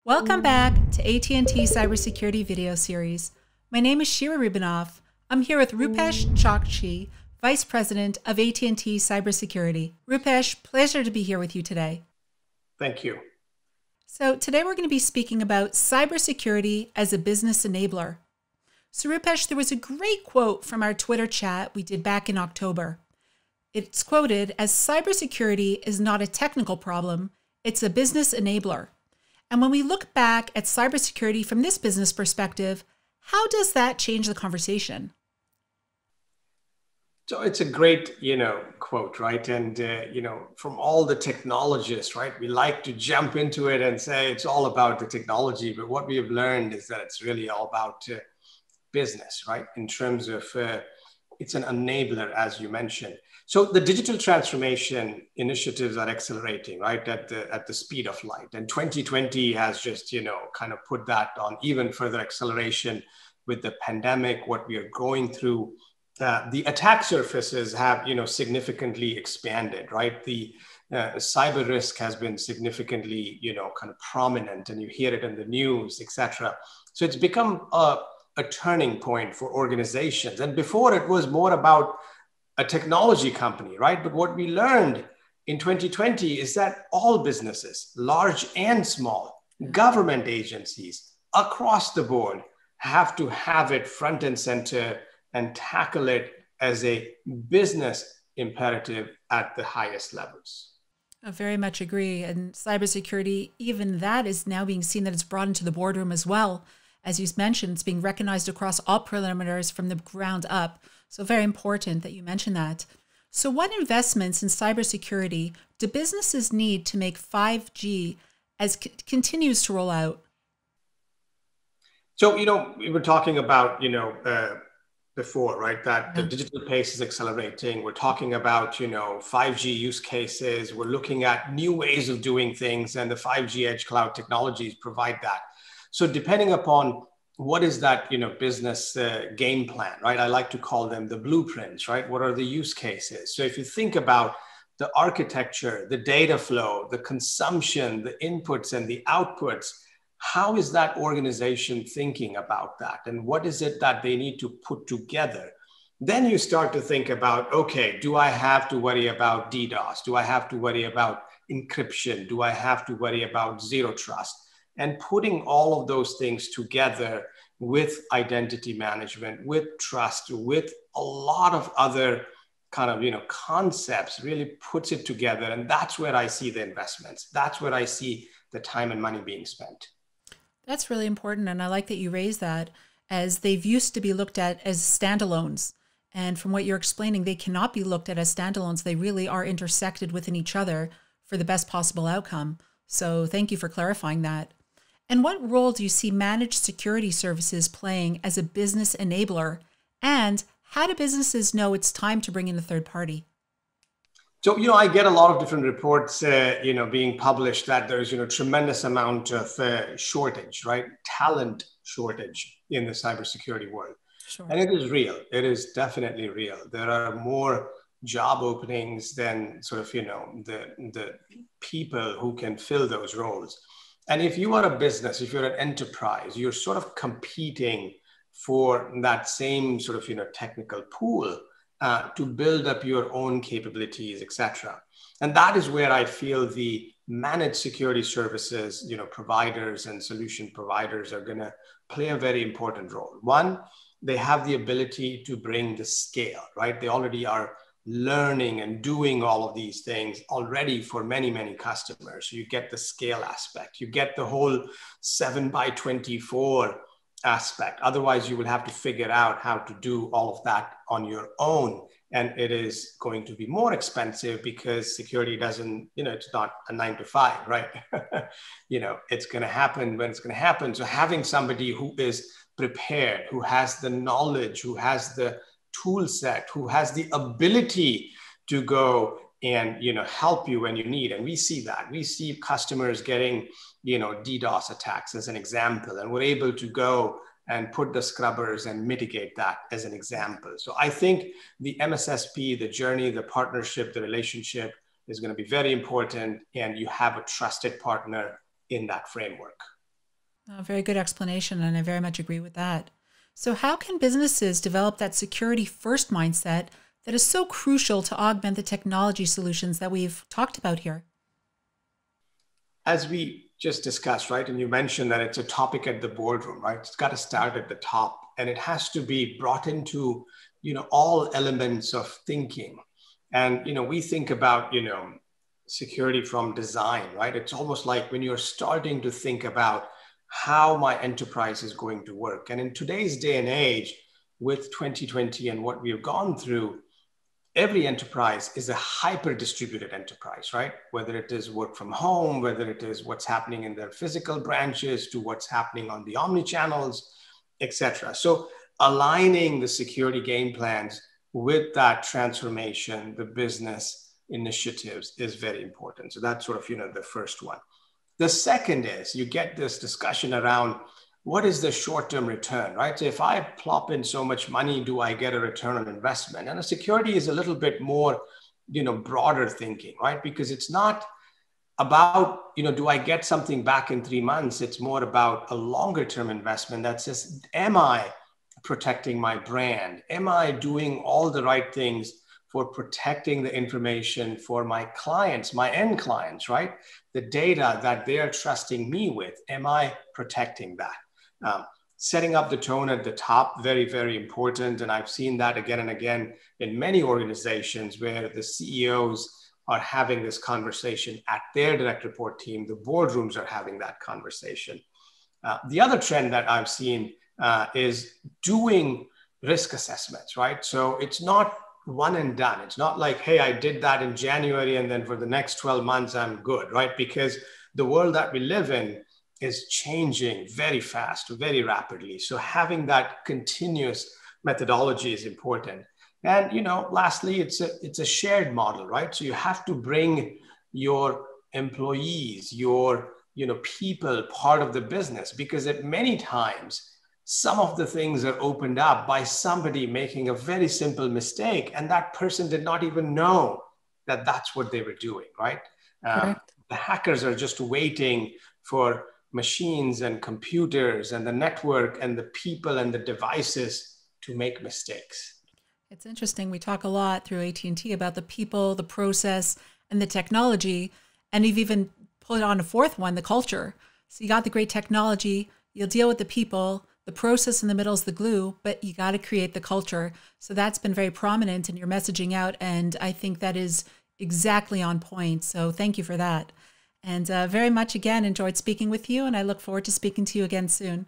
Welcome back to AT&T Cybersecurity video series. My name is Shira Rubinoff. I'm here with Rupesh Chokshi, Vice President of AT&T Cybersecurity. Rupesh, pleasure to be here with you today. Thank you. So today we're going to be speaking about cybersecurity as a business enabler. So Rupesh, there was a great quote from our Twitter chat we did back in October. It's quoted as cybersecurity is not a technical problem, it's a business enabler. And when we look back at cybersecurity from this business perspective, how does that change the conversation? So it's a great, quote, right? And, from all the technologists, right, we like to jump into it and say it's all about the technology. But what we have learned is that it's really all about business, right? In terms of it's an enabler, as you mentioned. So the digital transformation initiatives are accelerating, right, at the speed of light. And 2020 has just, kind of put that on even further acceleration with the pandemic, what we are going through. The attack surfaces have, significantly expanded, right? The cyber risk has been significantly, kind of prominent, and you hear it in the news, etc. So it's become a turning point for organizations. And before it was more about a technology company, right? But what we learned in 2020 is that all businesses, large and small, government agencies across the board have to have it front and center and tackle it as a business imperative at the highest levels. I very much agree. And cybersecurity, even that is now being seen that it's brought into the boardroom as well. As you mentioned, it's being recognized across all perimeters from the ground up. So very important that you mention that. So what investments in cybersecurity do businesses need to make 5G as continues to roll out? So, we were talking about, before, right, that the digital pace is accelerating. We're talking about, 5G use cases. We're looking at new ways of doing things, and the 5G edge cloud technologies provide that. So depending upon what is that, business game plan, right? I like to call them the blueprints, right? What are the use cases? So if you think about the architecture, the data flow, the consumption, the inputs and the outputs, how is that organization thinking about that? And what is it that they need to put together? Then you start to think about, okay, do I have to worry about DDoS? Do I have to worry about encryption? Do I have to worry about zero trust? And putting all of those things together with identity management, with trust, with a lot of other kind of, concepts really puts it together. And that's where I see the investments. That's where I see the time and money being spent. That's really important. And I like that you raised that, as they've used to be looked at as standalones. And from what you're explaining, they cannot be looked at as standalones. They really are intersected within each other for the best possible outcome. So thank you for clarifying that. And what role do you see managed security services playing as a business enabler? And how do businesses know it's time to bring in a third party? So, I get a lot of different reports, being published that there's, tremendous amount of shortage, right? Talent shortage in the cybersecurity world. Sure. And it is real. It is definitely real. There are more job openings than sort of, the people who can fill those roles. And if you are a business, if you're an enterprise, you're sort of competing for that same sort of, technical pool to build up your own capabilities, et cetera. And that is where I feel the managed security services, providers and solution providers are going to play a very important role. One, they have the ability to bring the scale, right? They already are learning and doing all of these things already for many, many customers. You get the scale aspect, you get the whole 7x24 aspect. Otherwise, you will have to figure out how to do all of that on your own. And it is going to be more expensive because security doesn't, it's not a 9 to 5, right? It's going to happen when it's going to happen. So having somebody who is prepared, who has the knowledge, who has the tool set, who has the ability to go and help you when you need. And we see that. We see customers getting DDoS attacks as an example, and we're able to go and put the scrubbers and mitigate that as an example. So I think the MSSP, the journey, the partnership, the relationship is going to be very important, and you have a trusted partner in that framework. Very good explanation, and I very much agree with that. So, how can businesses develop that security first mindset that is so crucial to augment the technology solutions that we've talked about here? As we just discussed, right, and you mentioned that it's a topic at the boardroom, right? It's got to start at the top, and it has to be brought into, all elements of thinking. And, we think about, security from design, right? It's almost like when you're starting to think about how my enterprise is going to work. And in today's day and age, with 2020 and what we've gone through, every enterprise is a hyper distributed enterprise, right? Whether it is work from home, whether it is what's happening in their physical branches to what's happening on the omni channels, etc. So aligning the security game plans with that transformation, the business initiatives is very important. So that's sort of, the first one. The second is you get this discussion around what is the short-term return, right? So if I plop in so much money, do I get a return on investment? And a security is a little bit more, broader thinking, right? Because it's not about, do I get something back in 3 months? It's more about a longer-term investment that says, am I protecting my brand? Am I doing all the right things for protecting the information for my clients, my end clients, right? The data that they're trusting me with, am I protecting that? Setting up the tone at the top, very, very important. And I've seen that again and again in many organizations where the CEOs are having this conversation at their direct report team. The boardrooms are having that conversation. The other trend that I've seen is doing risk assessments, right? So it's not one and done. It's not like, hey, I did that in January and then for the next 12 months, I'm good, right? Because the world that we live in is changing very fast, very rapidly. So having that continuous methodology is important. And, lastly, it's a shared model, right? So you have to bring your employees, your, people part of the business, because at many times, some of the things are opened up by somebody making a very simple mistake, and that person did not even know that that's what they were doing, right? The hackers are just waiting for machines and computers and the network and the people and the devices to make mistakes. It's interesting. We talk a lot through AT&T about the people, the process, and the technology. And you've even put on a fourth one, the culture. So you got the great technology, you'll deal with the people, the process in the middle is the glue, but you got to create the culture. So that's been very prominent in your messaging out. And I think that is exactly on point. So thank you for that. And very much, again, enjoyed speaking with you. And I look forward to speaking to you again soon.